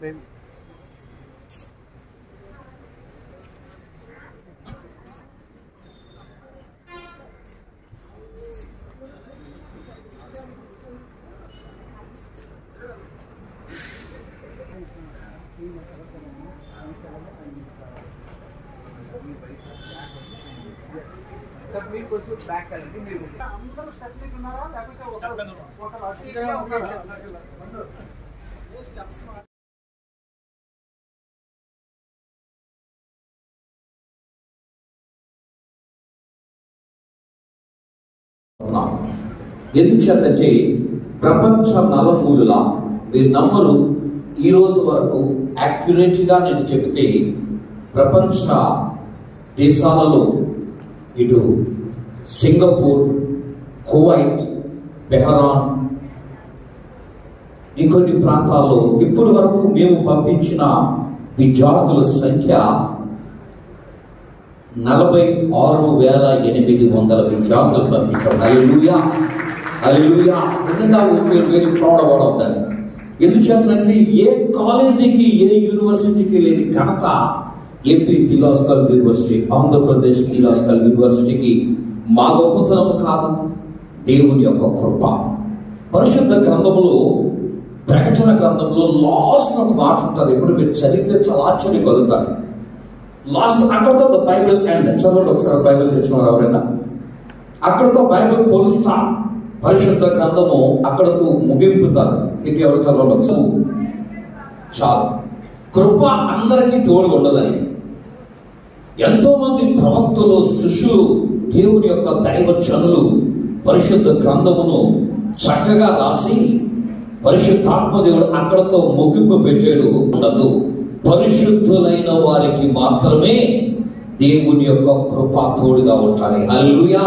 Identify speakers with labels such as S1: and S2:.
S1: మీరు కొంచెం బ్యాక్ వెళ్ళండి. మీరు అందరూ స్టెప్ మీద ఉన్నారా లేకపోతే
S2: ఎందుచేతంటే ప్రపంచ నలుమూలల మీరు నమ్మరు, ఈరోజు వరకు యాక్యురేట్గా నేను చెబితే ప్రపంచ దేశాలలో ఇటు సింగపూర్, కువైట్, బెహరాన్, ఇంకొన్ని ప్రాంతాల్లో ఇప్పటి వరకు మేము పంపించిన విద్యార్థుల సంఖ్య 46,800 విద్యార్థులు పంపించాం. హల్లెలూయా, హల్లెలూయా. నిజంగా very proud about of that. ఎందుచేతనంటే ఏ కాలేజీకి ఏ యూనివర్సిటీకి లేని ఘనత AP theological university, Andhra Pradesh theological యూనివర్సిటీకి మా గొప్పతనం కాదు, దేవుని యొక్క కృప. పరిశుద్ధ గ్రంథములో, ప్రకటన గ్రంథంలో లాస్ట్ ఒక మాట ఉంటుంది. ఇప్పుడు మీరు చదివితే చాలా ఆశ్చర్యం కలుగుతారు. లాస్ట్ అక్కడతో ద బైబిల్ ఎండ్. చదవండి ఒకసారి, బైబిల్ తెచ్చినారు ఎవరైనా? అక్కడతో బైబిల్ పోల్స్తా, పరిశుద్ధ గ్రంథము అక్కడతో ముగింపుతారు. ఇది ఎవరు చదవండి ఒకసారి. చాలు. కృప అందరికీ తోడు ఉండదండి. ఎంతో మంది ప్రవక్తలు, శిష్యులు, దేవుని యొక్క దైవజనులు పరిశుద్ధ గ్రంథమును చక్కగా రాసి పరిశుద్ధాత్మ దేవుడు అక్కడతో ముగింపు పెట్టాడు. ఉండదు, పరిశుద్ధులైన వారికి మాత్రమే దేవుని యొక్క కృప తోడుగా ఉంటాయి. హల్లెలూయా.